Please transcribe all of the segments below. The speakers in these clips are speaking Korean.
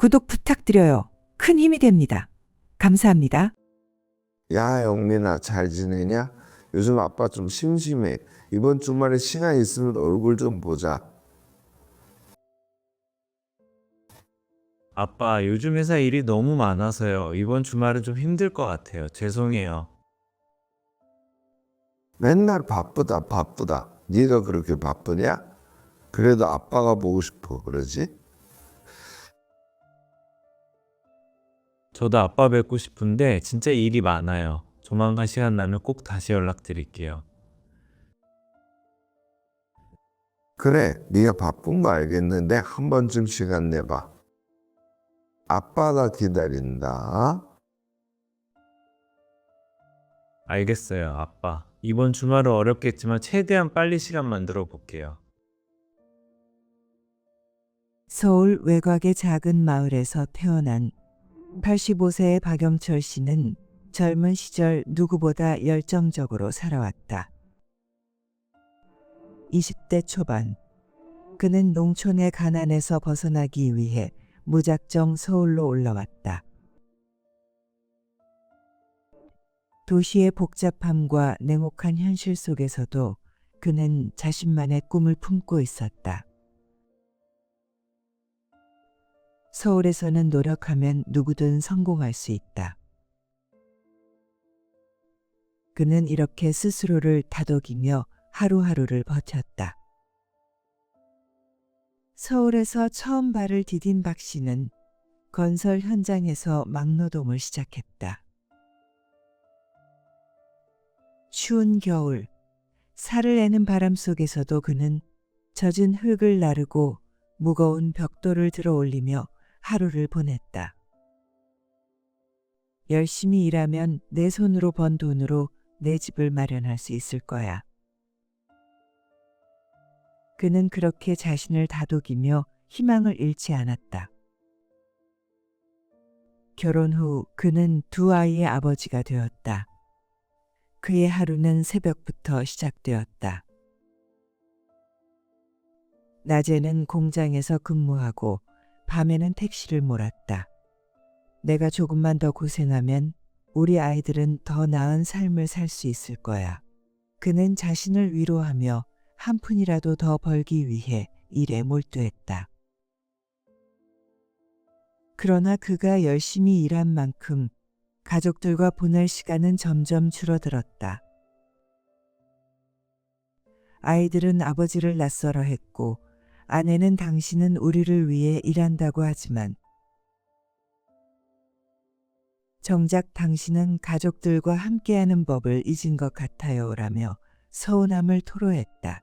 구독 부탁드려요. 큰 힘이 됩니다. 감사합니다. 야, 영민아, 잘 지내냐? 요즘 아빠 좀 심심해. 이번 주말에 시간 있으면 얼굴 좀 보자. 아빠, 요즘 회사 일이 너무 많아서요. 이번 주말은 좀 힘들 것 같아요. 죄송해요. 맨날 바쁘다, 바쁘다. 네가 그렇게 바쁘냐? 그래도 아빠가 보고 싶어, 그러지? 저도 아빠 뵙고 싶은데 진짜 일이 많아요. 조만간 시간 나면 꼭 다시 연락드릴게요. 그래, 네가 바쁜 거 알겠는데 한 번쯤 시간 내봐. 아빠가 기다린다. 알겠어요, 아빠. 이번 주말은 어렵겠지만 최대한 빨리 시간 만들어 볼게요. 서울 외곽의 작은 마을에서 태어난 85세의 박영철 씨는 젊은 시절 누구보다 열정적으로 살아왔다. 20대 초반, 그는 농촌의 가난에서 벗어나기 위해 무작정 서울로 올라왔다. 도시의 복잡함과 냉혹한 현실 속에서도 그는 자신만의 꿈을 품고 있었다. 서울에서는 노력하면 누구든 성공할 수 있다. 그는 이렇게 스스로를 다독이며 하루하루를 버텼다. 서울에서 처음 발을 디딘 박 씨는 건설 현장에서 막노동을 시작했다. 추운 겨울, 살을 내는 바람 속에서도 그는 젖은 흙을 나르고 무거운 벽돌을 들어 올리며 하루를 보냈다. 열심히 일하면 내 손으로 번 돈으로 내 집을 마련할 수 있을 거야. 그는 그렇게 자신을 다독이며 희망을 잃지 않았다. 결혼 후 그는 두 아이의 아버지가 되었다. 그의 하루는 새벽부터 시작되었다. 낮에는 공장에서 근무하고 밤에는 택시를 몰았다. 내가 조금만 더 고생하면 우리 아이들은 더 나은 삶을 살 수 있을 거야. 그는 자신을 위로하며 한 푼이라도 더 벌기 위해 일에 몰두했다. 그러나 그가 열심히 일한 만큼 가족들과 보낼 시간은 점점 줄어들었다. 아이들은 아버지를 낯설어 했고 아내는 당신은 우리를 위해 일한다고 하지만 정작 당신은 가족들과 함께하는 법을 잊은 것 같아요 라며 서운함을 토로했다.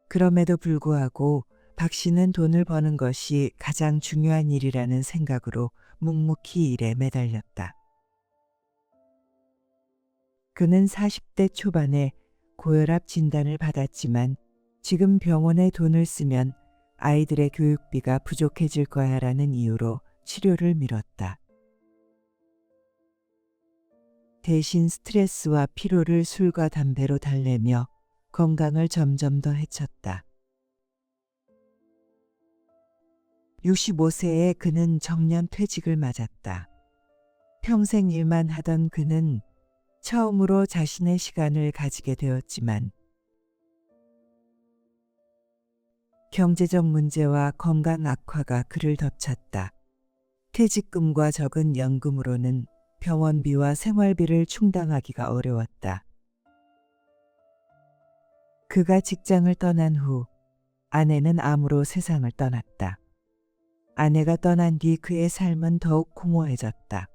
그럼에도 불구하고 박 씨는 돈을 버는 것이 가장 중요한 일이라는 생각으로 묵묵히 일에 매달렸다. 그는 40대 초반에 고혈압 진단을 받았지만 지금 병원에 돈을 쓰면 아이들의 교육비가 부족해질 거야라는 이유로 치료를 미뤘다. 대신 스트레스와 피로를 술과 담배로 달래며 건강을 점점 더 해쳤다. 65세에 그는 정년 퇴직을 맞았다. 평생 일만 하던 그는 처음으로 자신의 시간을 가지게 되었지만 경제적 문제와 건강 악화가 그를 덮쳤다. 퇴직금과 적은 연금으로는 병원비와 생활비를 충당하기가 어려웠다. 그가 직장을 떠난 후 아내는 암으로 세상을 떠났다. 아내가 떠난 뒤 그의 삶은 더욱 공허해졌다.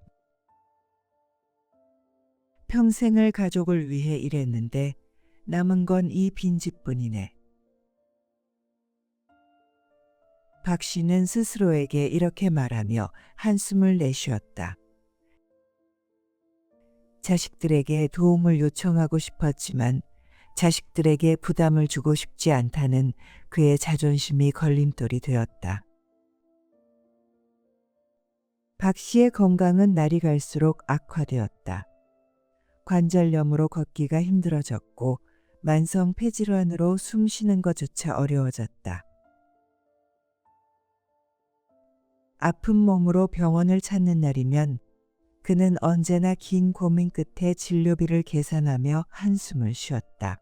평생을 가족을 위해 일했는데 남은 건 이 빈집뿐이네. 박 씨는 스스로에게 이렇게 말하며 한숨을 내쉬었다. 자식들에게 도움을 요청하고 싶었지만 자식들에게 부담을 주고 싶지 않다는 그의 자존심이 걸림돌이 되었다. 박 씨의 건강은 날이 갈수록 악화되었다. 관절염으로 걷기가 힘들어졌고 만성 폐질환으로 숨 쉬는 것조차 어려워졌다. 아픈 몸으로 병원을 찾는 날이면 그는 언제나 긴 고민 끝에 진료비를 계산하며 한숨을 쉬었다.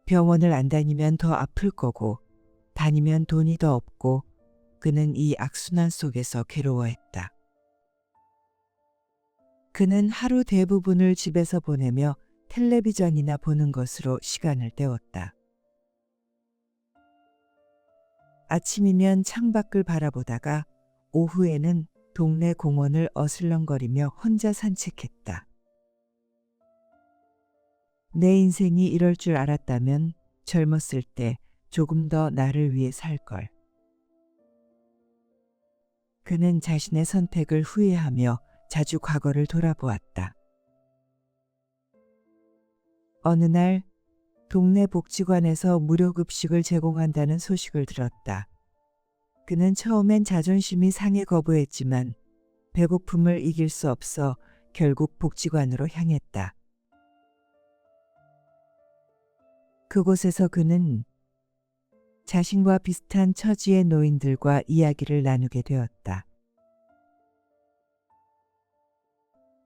병원을 안 다니면 더 아플 거고 다니면 돈이 더 없고 그는 이 악순환 속에서 괴로워했다. 그는 하루 대부분을 집에서 보내며 텔레비전이나 보는 것으로 시간을 때웠다. 아침이면 창밖을 바라보다가 오후에는 동네 공원을 어슬렁거리며 혼자 산책했다. 내 인생이 이럴 줄 알았다면 젊었을 때 조금 더 나를 위해 살 걸. 그는 자신의 선택을 후회하며 자주 과거를 돌아보았다. 어느 날 동네 복지관에서 무료 급식을 제공한다는 소식을 들었다. 그는 처음엔 자존심이 상해 거부했지만 배고픔을 이길 수 없어 결국 복지관으로 향했다. 그곳에서 그는 자신과 비슷한 처지의 노인들과 이야기를 나누게 되었다.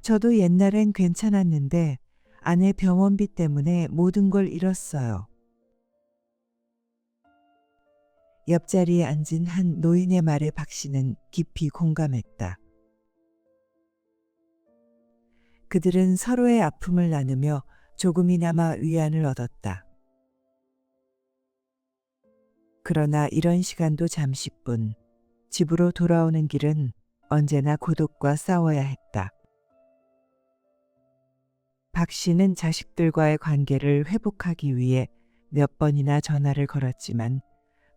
저도 옛날엔 괜찮았는데 아내 병원비 때문에 모든 걸 잃었어요. 옆자리에 앉은 한 노인의 말에 박 씨는 깊이 공감했다. 그들은 서로의 아픔을 나누며 조금이나마 위안을 얻었다. 그러나 이런 시간도 잠시뿐. 집으로 돌아오는 길은 언제나 고독과 싸워야 했다. 박 씨는 자식들과의 관계를 회복하기 위해 몇 번이나 전화를 걸었지만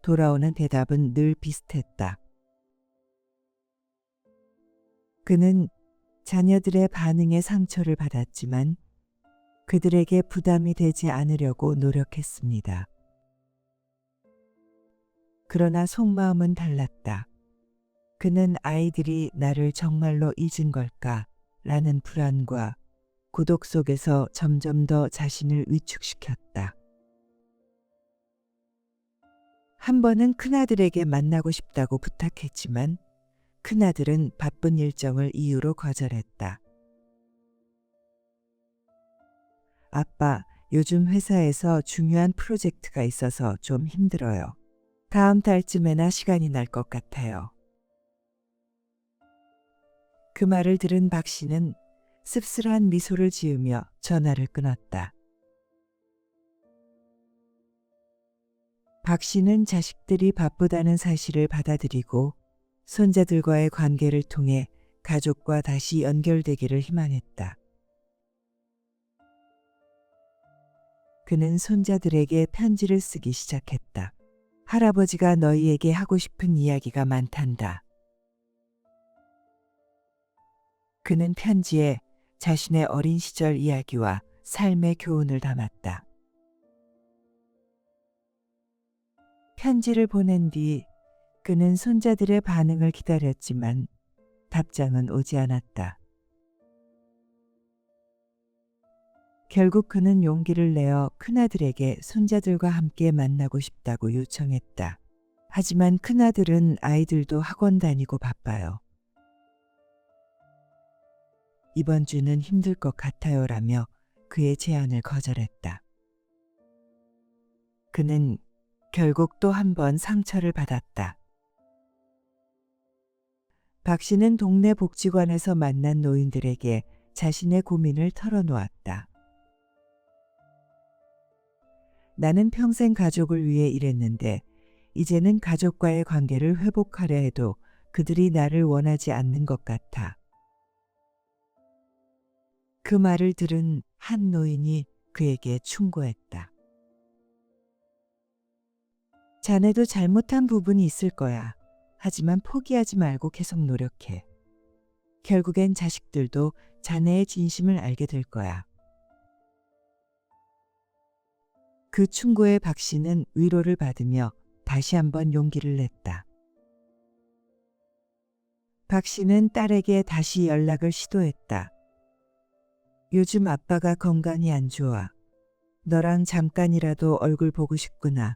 돌아오는 대답은 늘 비슷했다. 그는 자녀들의 반응에 상처를 받았지만 그들에게 부담이 되지 않으려고 노력했습니다. 그러나 속마음은 달랐다. 그는 아이들이 나를 정말로 잊은 걸까? 라는 불안과 고독 속에서 점점 더 자신을 위축시켰다. 한 번은 큰아들에게 만나고 싶다고 부탁했지만 큰아들은 바쁜 일정을 이유로 거절했다. 아빠, 요즘 회사에서 중요한 프로젝트가 있어서 좀 힘들어요. 다음 달쯤에나 시간이 날 것 같아요. 그 말을 들은 박 씨는 씁쓸한 미소를 지으며 전화를 끊었다. 박 씨는 자식들이 바쁘다는 사실을 받아들이고 손자들과의 관계를 통해 가족과 다시 연결되기를 희망했다. 그는 손자들에게 편지를 쓰기 시작했다. 할아버지가 너희에게 하고 싶은 이야기가 많단다. 그는 편지에 자신의 어린 시절 이야기와 삶의 교훈을 담았다. 편지를 보낸 뒤 그는 손자들의 반응을 기다렸지만 답장은 오지 않았다. 결국 그는 용기를 내어 큰아들에게 손자들과 함께 만나고 싶다고 요청했다. 하지만 큰아들은 아이들도 학원 다니고 바빠요. 이번 주는 힘들 것 같아요라며 그의 제안을 거절했다. 그는 결국 또 한 번 상처를 받았다. 박 씨는 동네 복지관에서 만난 노인들에게 자신의 고민을 털어놓았다. 나는 평생 가족을 위해 일했는데 이제는 가족과의 관계를 회복하려 해도 그들이 나를 원하지 않는 것 같아. 그 말을 들은 한 노인이 그에게 충고했다. 자네도 잘못한 부분이 있을 거야. 하지만 포기하지 말고 계속 노력해. 결국엔 자식들도 자네의 진심을 알게 될 거야. 그 충고에 박 씨는 위로를 받으며 다시 한번 용기를 냈다. 박 씨는 딸에게 다시 연락을 시도했다. 요즘 아빠가 건강이 안 좋아. 너랑 잠깐이라도 얼굴 보고 싶구나.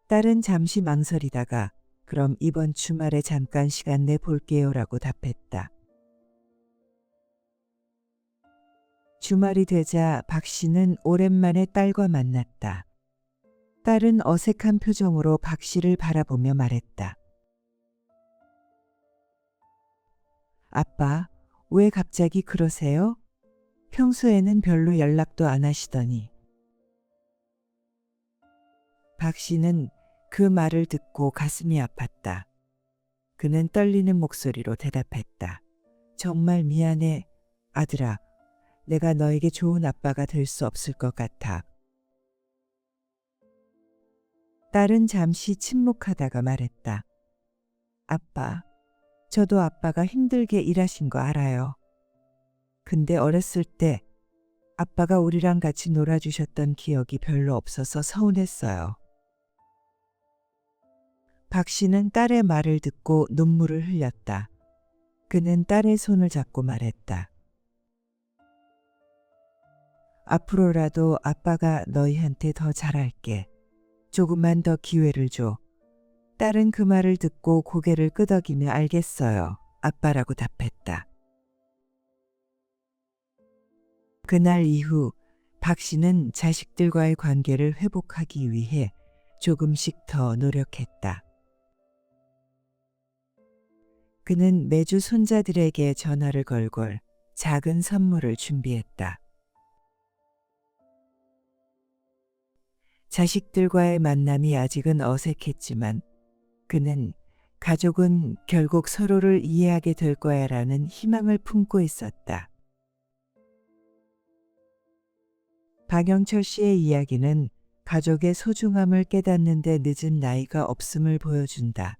딸은 잠시 망설이다가 그럼 이번 주말에 잠깐 시간 내 볼게요라고 답했다. 주말이 되자 박 씨는 오랜만에 딸과 만났다. 딸은 어색한 표정으로 박 씨를 바라보며 말했다. 아빠, 왜 갑자기 그러세요? 평소에는 별로 연락도 안 하시더니. 박 씨는 그 말을 듣고 가슴이 아팠다. 그는 떨리는 목소리로 대답했다. 정말 미안해, 아들아. 내가 너에게 좋은 아빠가 될 수 없을 것 같아. 딸은 잠시 침묵하다가 말했다. 아빠, 저도 아빠가 힘들게 일하신 거 알아요. 근데 어렸을 때 아빠가 우리랑 같이 놀아주셨던 기억이 별로 없어서 서운했어요. 박 씨는 딸의 말을 듣고 눈물을 흘렸다. 그는 딸의 손을 잡고 말했다. 앞으로라도 아빠가 너희한테 더 잘할게. 조금만 더 기회를 줘. 딸은 그 말을 듣고 고개를 끄덕이며 알겠어요. 아빠라고 답했다. 그날 이후 박 씨는 자식들과의 관계를 회복하기 위해 조금씩 더 노력했다. 그는 매주 손자들에게 전화를 걸고 작은 선물을 준비했다. 자식들과의 만남이 아직은 어색했지만 그는 가족은 결국 서로를 이해하게 될 거야라는 희망을 품고 있었다. 박영철 씨의 이야기는 가족의 소중함을 깨닫는 데 늦은 나이가 없음을 보여준다.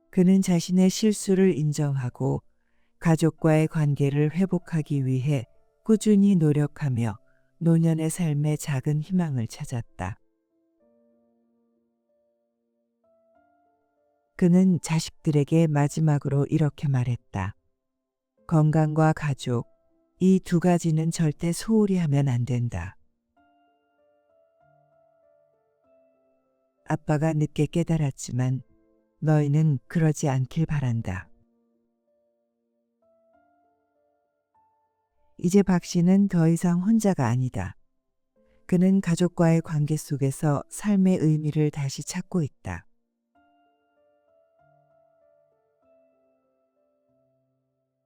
그는 자신의 실수를 인정하고 가족과의 관계를 회복하기 위해 꾸준히 노력하며 노년의 삶에 작은 희망을 찾았다. 그는 자식들에게 마지막으로 이렇게 말했다. 건강과 가족, 이 두 가지는 절대 소홀히 하면 안 된다. 아빠가 늦게 깨달았지만 너희는 그러지 않길 바란다. 이제 박 씨는 더 이상 혼자가 아니다. 그는 가족과의 관계 속에서 삶의 의미를 다시 찾고 있다.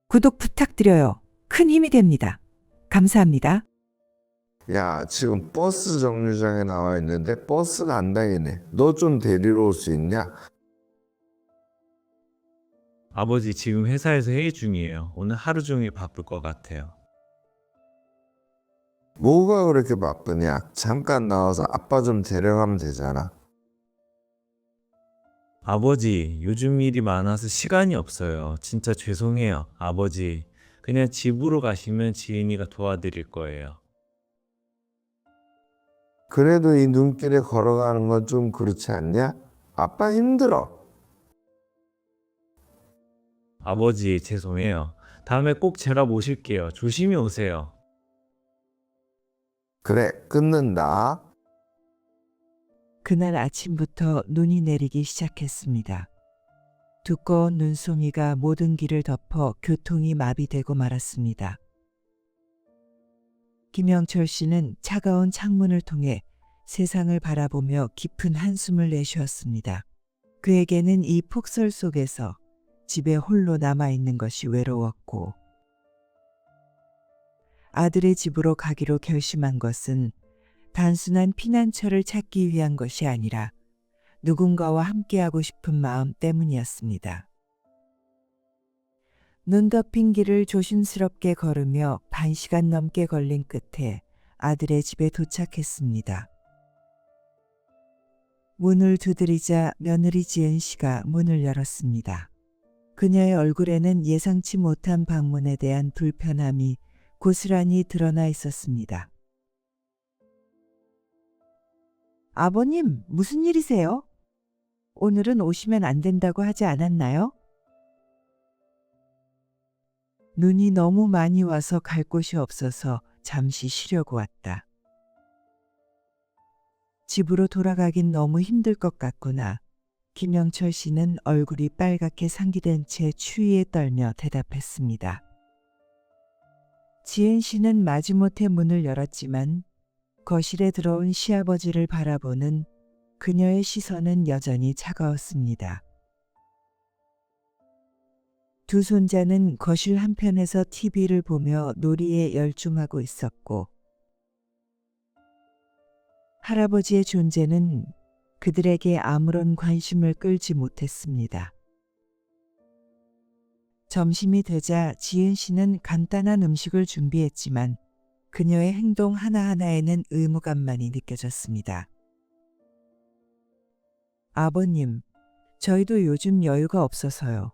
구독 부탁드려요. 큰 힘이 됩니다. 감사합니다. 야, 지금 버스 정류장에 나와 있는데 버스가 안 다니네. 너 좀 데리러 올 수 있냐? 아버지 지금 회사에서 회의 중이에요. 오늘 하루 종일 바쁠 것 같아요. 뭐가 그렇게 바쁘냐? 잠깐 나와서 아빠 좀 데려가면 되잖아. 아버지, 요즘 일이 많아서 시간이 없어요. 진짜 죄송해요. 아버지, 그냥 집으로 가시면 지은이가 도와드릴 거예요. 그래도 이 눈길에 걸어가는 건 좀 그렇지 않냐? 아빠 힘들어. 아버지, 죄송해요. 다음에 꼭 제가 모실게요. 조심히 오세요. 그래, 끊는다. 그날 아침부터 눈이 내리기 시작했습니다. 두꺼운 눈송이가 모든 길을 덮어 교통이 마비되고 말았습니다. 김영철 씨는 차가운 창문을 통해 세상을 바라보며 깊은 한숨을 내쉬었습니다. 그에게는 이 폭설 속에서 집에 홀로 남아있는 것이 외로웠고 아들의 집으로 가기로 결심한 것은 단순한 피난처를 찾기 위한 것이 아니라 누군가와 함께하고 싶은 마음 때문이었습니다. 눈 덮인 길을 조심스럽게 걸으며 1시간 넘게 걸린 끝에 아들의 집에 도착했습니다. 문을 두드리자 며느리 지은 씨가 문을 열었습니다. 그녀의 얼굴에는 예상치 못한 방문에 대한 불편함이 고스란히 드러나 있었습니다. 아버님, 무슨 일이세요? 오늘은 오시면 안 된다고 하지 않았나요? 눈이 너무 많이 와서 갈 곳이 없어서 잠시 쉬려고 왔다. 집으로 돌아가긴 너무 힘들 것 같구나. 김영철 씨는 얼굴이 빨갛게 상기된 채 추위에 떨며 대답했습니다. 지은 씨는 마지못해 문을 열었지만 거실에 들어온 시아버지를 바라보는 그녀의 시선은 여전히 차가웠습니다. 두 손자는 거실 한편에서 TV를 보며 놀이에 열중하고 있었고 할아버지의 존재는 그들에게 아무런 관심을 끌지 못했습니다. 점심이 되자 지은 씨는 간단한 음식을 준비했지만 그녀의 행동 하나하나에는 의무감만이 느껴졌습니다. 아버님, 저희도 요즘 여유가 없어서요.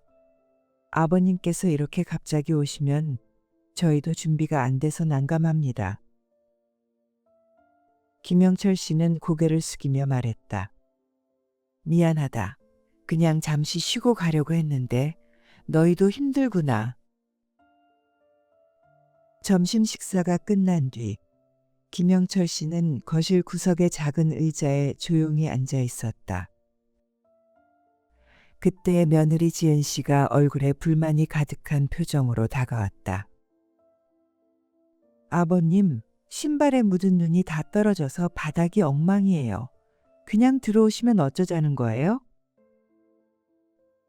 아버님께서 이렇게 갑자기 오시면 저희도 준비가 안 돼서 난감합니다. 김영철 씨는 고개를 숙이며 말했다. 미안하다. 그냥 잠시 쉬고 가려고 했는데 너희도 힘들구나. 점심 식사가 끝난 뒤 김영철 씨는 거실 구석의 작은 의자에 조용히 앉아 있었다. 그때 며느리 지은 씨가 얼굴에 불만이 가득한 표정으로 다가왔다. 아버님, 신발에 묻은 눈이 다 떨어져서 바닥이 엉망이에요. 그냥 들어오시면 어쩌자는 거예요?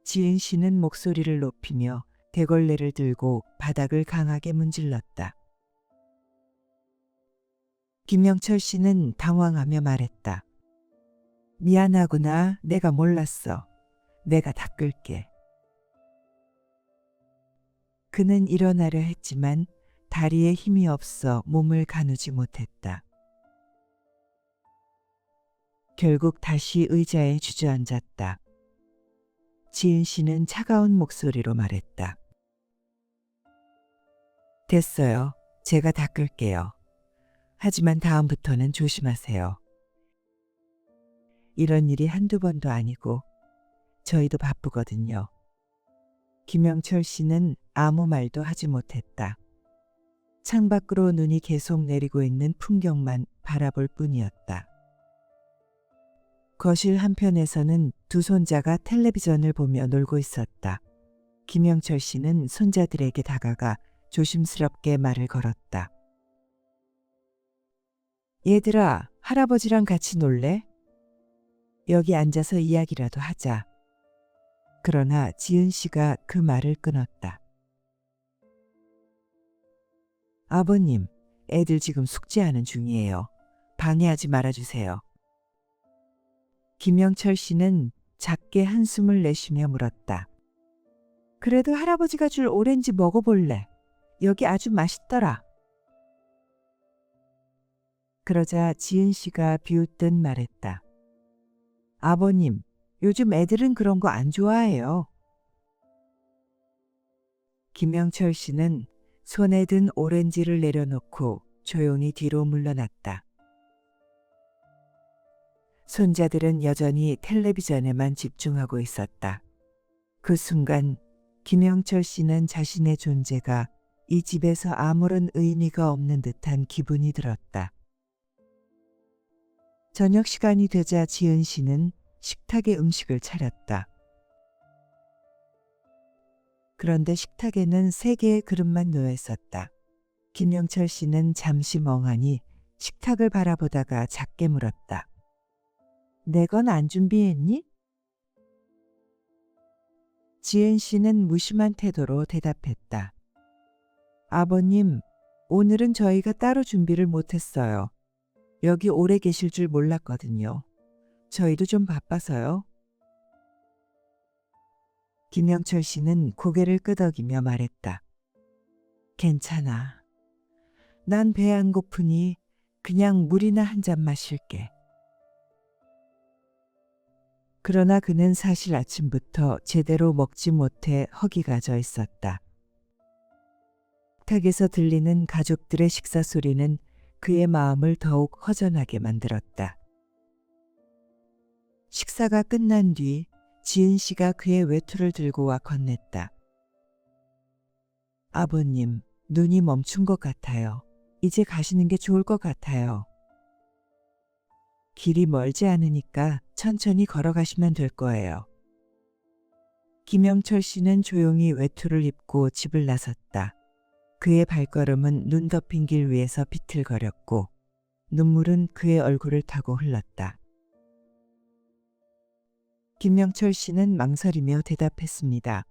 지은 씨는 목소리를 높이며 대걸레를 들고 바닥을 강하게 문질렀다. 김영철 씨는 당황하며 말했다. 미안하구나. 내가 몰랐어. 내가 닦을게. 그는 일어나려 했지만 다리에 힘이 없어 몸을 가누지 못했다. 결국 다시 의자에 주저앉았다. 지은 씨는 차가운 목소리로 말했다. 됐어요. 제가 닦을게요. 하지만 다음부터는 조심하세요. 이런 일이 한두 번도 아니고 저희도 바쁘거든요. 김영철 씨는 아무 말도 하지 못했다. 창밖으로 눈이 계속 내리고 있는 풍경만 바라볼 뿐이었다. 거실 한편에서는 두 손자가 텔레비전을 보며 놀고 있었다. 김영철 씨는 손자들에게 다가가 조심스럽게 말을 걸었다. 얘들아, 할아버지랑 같이 놀래? 여기 앉아서 이야기라도 하자. 그러나 지은 씨가 그 말을 끊었다. 아버님, 애들 지금 숙제하는 중이에요. 방해하지 말아주세요. 김영철 씨는 작게 한숨을 내쉬며 물었다. 그래도 할아버지가 줄 오렌지 먹어볼래? 여기 아주 맛있더라. 그러자 지은 씨가 비웃듯 말했다. 아버님, 요즘 애들은 그런 거 안 좋아해요. 김영철 씨는 손에 든 오렌지를 내려놓고 조용히 뒤로 물러났다. 손자들은 여전히 텔레비전에만 집중하고 있었다. 그 순간 김영철 씨는 자신의 존재가 이 집에서 아무런 의미가 없는 듯한 기분이 들었다. 저녁 시간이 되자 지은 씨는 식탁에 음식을 차렸다. 그런데 식탁에는 3개의 그릇만 놓여 있었다. 김영철 씨는 잠시 멍하니 식탁을 바라보다가 작게 물었다. 내 건 안 준비했니? 지은 씨는 무심한 태도로 대답했다. 아버님, 오늘은 저희가 따로 준비를 못했어요. 여기 오래 계실 줄 몰랐거든요. 저희도 좀 바빠서요. 김영철 씨는 고개를 끄덕이며 말했다. 괜찮아. 난 배 안 고프니 그냥 물이나 한 잔 마실게. 그러나 그는 사실 아침부터 제대로 먹지 못해 허기가 져 있었다. 식탁에서 들리는 가족들의 식사 소리는 그의 마음을 더욱 허전하게 만들었다. 식사가 끝난 뒤 지은 씨가 그의 외투를 들고 와 건넸다. 아버님, 눈이 멈춘 것 같아요. 이제 가시는 게 좋을 것 같아요. 길이 멀지 않으니까 천천히 걸어가시면 될 거예요. 김영철 씨는 조용히 외투를 입고 집을 나섰다. 그의 발걸음은 눈 덮인 길 위에서 비틀거렸고 눈물은 그의 얼굴을 타고 흘렀다. 김영철 씨는 망설이며 대답했습니다.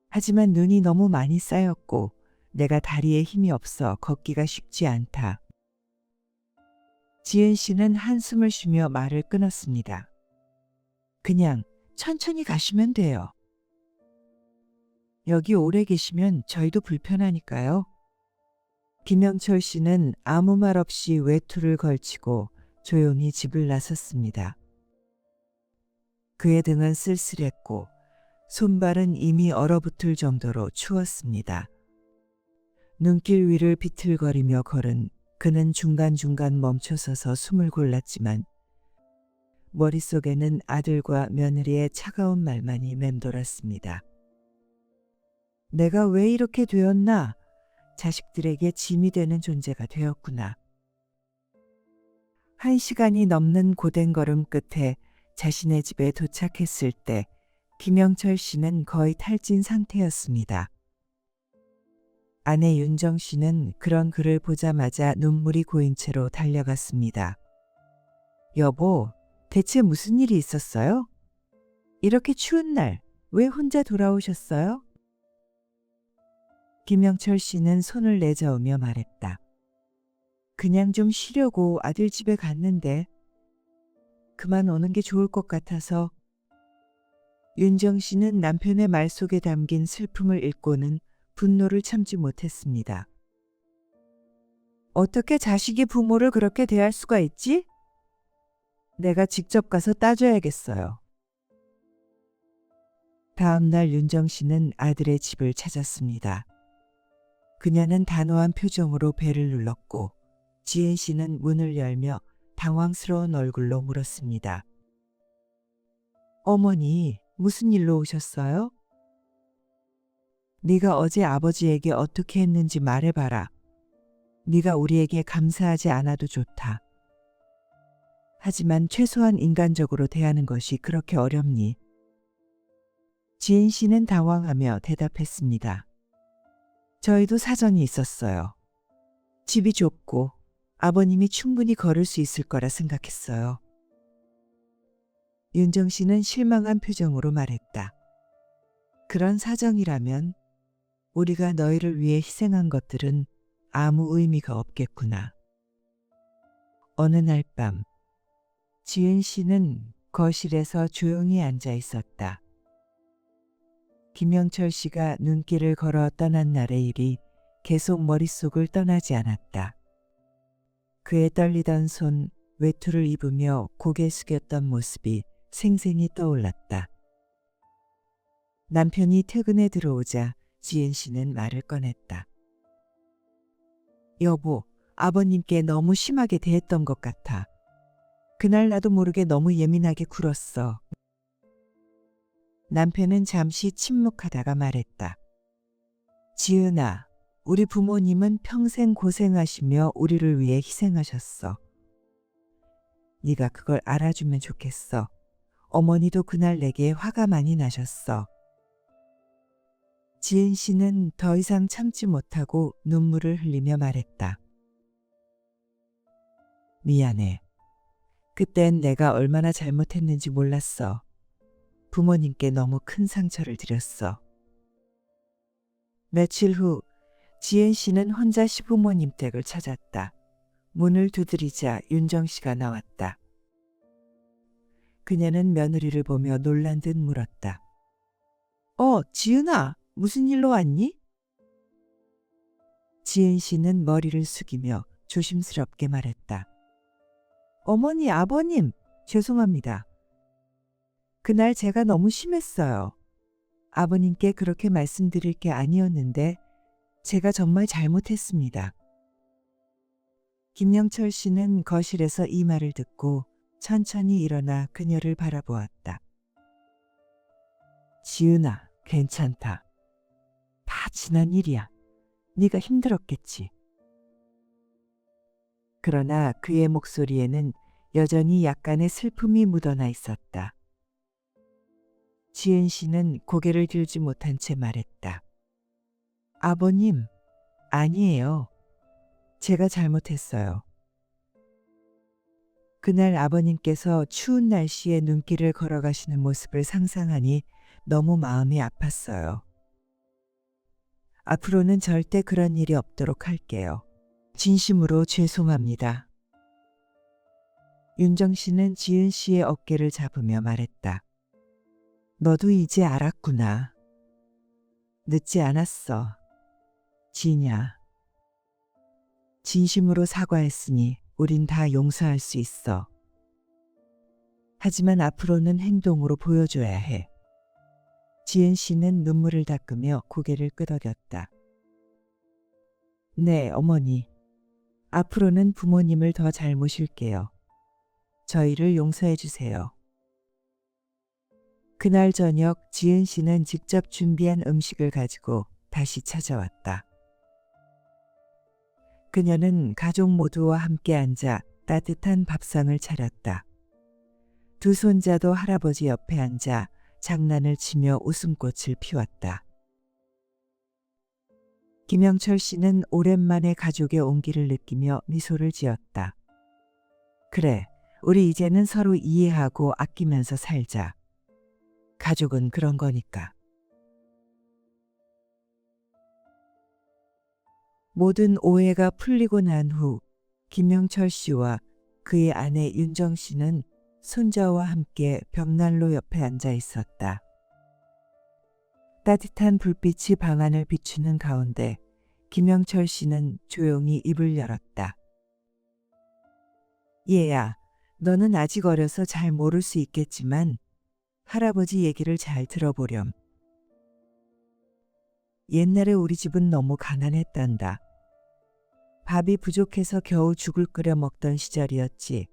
하지만 눈이 너무 많이 쌓였고 내가 다리에 힘이 없어 걷기가 쉽지 않다. 지은 씨는 한숨을 쉬며 말을 끊었습니다. 그냥 천천히 가시면 돼요. 여기 오래 계시면 저희도 불편하니까요. 김영철 씨는 아무 말 없이 외투를 걸치고 조용히 집을 나섰습니다. 그의 등은 쓸쓸했고 손발은 이미 얼어붙을 정도로 추웠습니다. 눈길 위를 비틀거리며 걸은 그는 중간중간 멈춰서서 숨을 골랐지만 머릿속에는 아들과 며느리의 차가운 말만이 맴돌았습니다. 내가 왜 이렇게 되었나? 자식들에게 짐이 되는 존재가 되었구나. 1시간이 넘는 고된 걸음 끝에 자신의 집에 도착했을 때 김영철 씨는 거의 탈진 상태였습니다. 아내 윤정 씨는 그런 그를 보자마자 눈물이 고인 채로 달려갔습니다. 여보, 대체 무슨 일이 있었어요? 이렇게 추운 날 왜 혼자 돌아오셨어요? 김영철 씨는 손을 내저으며 말했다. 그냥 좀 쉬려고 아들 집에 갔는데 그만 오는 게 좋을 것 같아서. 윤정 씨는 남편의 말 속에 담긴 슬픔을 읽고는 분노를 참지 못했습니다. 어떻게 자식이 부모를 그렇게 대할 수가 있지? 내가 직접 가서 따져야겠어요. 다음 날 윤정 씨는 아들의 집을 찾았습니다. 그녀는 단호한 표정으로 배를 눌렀고 지은 씨는 문을 열며 당황스러운 얼굴로 물었습니다. 어머니, 무슨 일로 오셨어요? 네가 어제 아버지에게 어떻게 했는지 말해봐라. 네가 우리에게 감사하지 않아도 좋다. 하지만 최소한 인간적으로 대하는 것이 그렇게 어렵니? 지은 씨는 당황하며 대답했습니다. 저희도 사정이 있었어요. 집이 좁고 아버님이 충분히 걸을 수 있을 거라 생각했어요. 윤정 씨는 실망한 표정으로 말했다. 그런 사정이라면 우리가 너희를 위해 희생한 것들은 아무 의미가 없겠구나. 어느 날 밤, 지은 씨는 거실에서 조용히 앉아 있었다. 김영철 씨가 눈길을 걸어 떠난 날의 일이 계속 머릿속을 떠나지 않았다. 그의 떨리던 손, 외투를 입으며 고개 숙였던 모습이 생생히 떠올랐다. 남편이 퇴근에 들어오자 지은 씨는 말을 꺼냈다. 여보, 아버님께 너무 심하게 대했던 것 같아. 그날 나도 모르게 너무 예민하게 굴었어. 남편은 잠시 침묵하다가 말했다. 지은아, 우리 부모님은 평생 고생하시며 우리를 위해 희생하셨어. 네가 그걸 알아주면 좋겠어. 어머니도 그날 내게 화가 많이 나셨어. 지은 씨는 더 이상 참지 못하고 눈물을 흘리며 말했다. 미안해. 그땐 내가 얼마나 잘못했는지 몰랐어. 부모님께 너무 큰 상처를 드렸어. 며칠 후 지은 씨는 혼자 시부모님 댁을 찾았다. 문을 두드리자 윤정 씨가 나왔다. 그녀는 며느리를 보며 놀란 듯 물었다. 지은아, 무슨 일로 왔니? 지은 씨는 머리를 숙이며 조심스럽게 말했다. 어머니, 아버님, 죄송합니다. 그날 제가 너무 심했어요. 아버님께 그렇게 말씀드릴 게 아니었는데 제가 정말 잘못했습니다. 김영철 씨는 거실에서 이 말을 듣고 천천히 일어나 그녀를 바라보았다. 지은아, 괜찮다. 다 지난 일이야. 네가 힘들었겠지. 그러나 그의 목소리에는 여전히 약간의 슬픔이 묻어나 있었다. 지은 씨는 고개를 들지 못한 채 말했다. 아버님, 아니에요. 제가 잘못했어요. 그날 아버님께서 추운 날씨에 눈길을 걸어가시는 모습을 상상하니 너무 마음이 아팠어요. 앞으로는 절대 그런 일이 없도록 할게요. 진심으로 죄송합니다. 윤정 씨는 지은 씨의 어깨를 잡으며 말했다. 너도 이제 알았구나. 늦지 않았어. 지냐. 진심으로 사과했으니 우린 다 용서할 수 있어. 하지만 앞으로는 행동으로 보여줘야 해. 지은 씨는 눈물을 닦으며 고개를 끄덕였다. 네, 어머니. 앞으로는 부모님을 더 잘 모실게요. 저희를 용서해 주세요. 그날 저녁 지은 씨는 직접 준비한 음식을 가지고 다시 찾아왔다. 그녀는 가족 모두와 함께 앉아 따뜻한 밥상을 차렸다. 두 손자도 할아버지 옆에 앉아 장난을 치며 웃음꽃을 피웠다. 김영철 씨는 오랜만에 가족의 온기를 느끼며 미소를 지었다. 그래, 우리 이제는 서로 이해하고 아끼면서 살자. 가족은 그런 거니까. 모든 오해가 풀리고 난 후 김영철 씨와 그의 아내 윤정 씨는 손자와 함께 벽난로 옆에 앉아 있었다. 따뜻한 불빛이 방 안을 비추는 가운데 김영철 씨는 조용히 입을 열었다. 얘야, 너는 아직 어려서 잘 모를 수 있겠지만 할아버지 얘기를 잘 들어보렴. 옛날에 우리 집은 너무 가난했단다. 밥이 부족해서 겨우 죽을 끓여 먹던 시절이었지.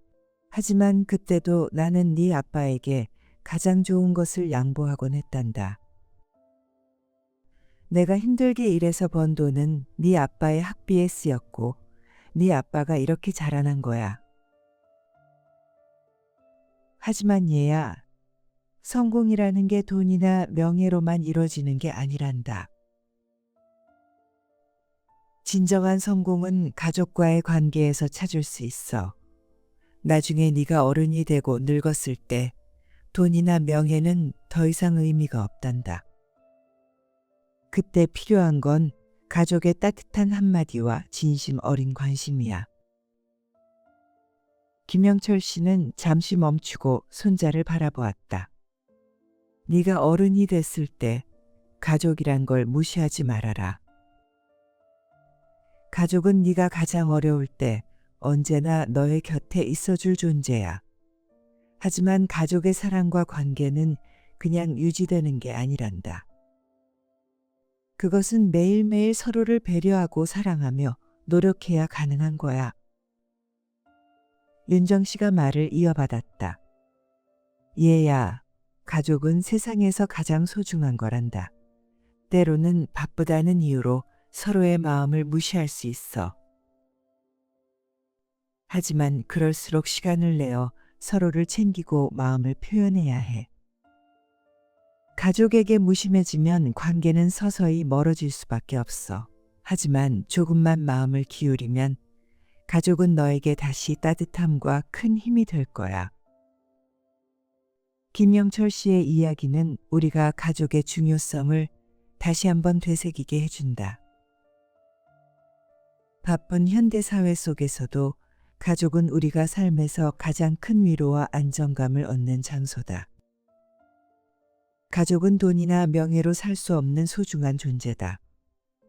하지만 그때도 나는 네 아빠에게 가장 좋은 것을 양보하곤 했단다. 내가 힘들게 일해서 번 돈은 네 아빠의 학비에 쓰였고 네 아빠가 이렇게 자라난 거야. 하지만 얘야, 성공이라는 게 돈이나 명예로만 이루어지는 게 아니란다. 진정한 성공은 가족과의 관계에서 찾을 수 있어. 나중에 네가 어른이 되고 늙었을 때 돈이나 명예는 더 이상 의미가 없단다. 그때 필요한 건 가족의 따뜻한 한마디와 진심 어린 관심이야. 김영철 씨는 잠시 멈추고 손자를 바라보았다. 네가 어른이 됐을 때 가족이란 걸 무시하지 말아라. 가족은 네가 가장 어려울 때 언제나 너의 곁에 있어줄 존재야. 하지만 가족의 사랑과 관계는 그냥 유지되는 게 아니란다. 그것은 매일매일 서로를 배려하고 사랑하며 노력해야 가능한 거야. 윤정 씨가 말을 이어받았다. 얘야, 가족은 세상에서 가장 소중한 거란다. 때로는 바쁘다는 이유로 서로의 마음을 무시할 수 있어. 하지만 그럴수록 시간을 내어 서로를 챙기고 마음을 표현해야 해. 가족에게 무심해지면 관계는 서서히 멀어질 수밖에 없어. 하지만 조금만 마음을 기울이면 가족은 너에게 다시 따뜻함과 큰 힘이 될 거야. 김영철 씨의 이야기는 우리가 가족의 중요성을 다시 한번 되새기게 해준다. 바쁜 현대사회 속에서도 가족은 우리가 삶에서 가장 큰 위로와 안정감을 얻는 장소다. 가족은 돈이나 명예로 살 수 없는 소중한 존재다.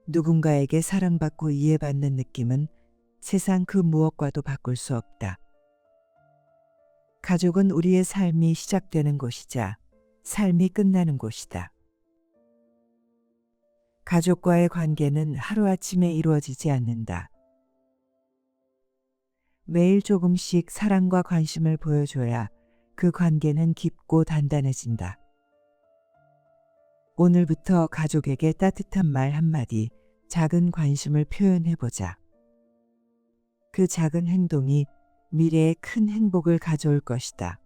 누군가에게 사랑받고 이해받는 느낌은 세상 그 무엇과도 바꿀 수 없다. 가족은 우리의 삶이 시작되는 곳이자 삶이 끝나는 곳이다. 가족과의 관계는 하루아침에 이루어지지 않는다. 매일 조금씩 사랑과 관심을 보여줘야 그 관계는 깊고 단단해진다. 오늘부터 가족에게 따뜻한 말 한마디, 작은 관심을 표현해보자. 그 작은 행동이 미래에 큰 행복을 가져올 것이다.